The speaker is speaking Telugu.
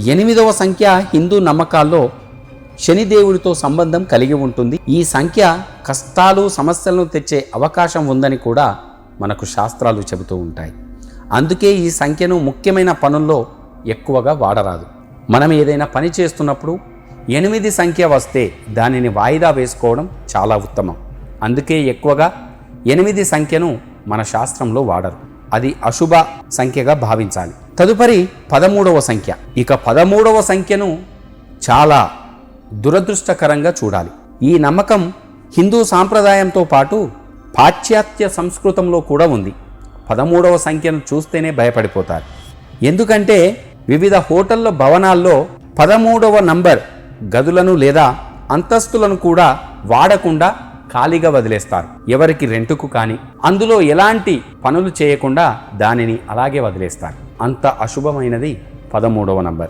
8వ సంఖ్య హిందూ నమ్మకాల్లో శనిదేవుడితో సంబంధం కలిగి ఉంటుంది. ఈ సంఖ్య కష్టాలు సమస్యలను తెచ్చే అవకాశం ఉందని కూడా మనకు శాస్త్రాలు చెబుతూ ఉంటాయి. అందుకే ఈ సంఖ్యను ముఖ్యమైన పనుల్లో ఎక్కువగా వాడరాదు. మనం ఏదైనా పని చేస్తున్నప్పుడు 8 సంఖ్య వస్తే దానిని వాయిదా వేసుకోవడం చాలా ఉత్తమం. అందుకే ఎక్కువగా 8 సంఖ్యను మన శాస్త్రంలో వాడరు. అది అశుభ సంఖ్యగా భావించాలి. తదుపరి 13వ సంఖ్య. ఇక 13వ సంఖ్యను చాలా దురదృష్టకరంగా చూడాలి. ఈ నమ్మకం హిందూ సాంప్రదాయంతో పాటు పాశ్చాత్య సంస్కృతంలో కూడా ఉంది. 13వ సంఖ్యను చూస్తేనే భయపడిపోతారు. ఎందుకంటే వివిధ హోటళ్ల భవనాల్లో 13వ నంబర్ గదులను లేదా అంతస్తులను కూడా వాడకుండా ఖాళీగా వదిలేస్తారు. ఎవరికి రెంటుకు కానీ అందులో ఎలాంటి పనులు చేయకుండా దానిని అలాగే వదిలేస్తారు. అంత అశుభమైనది 13వ నంబర్.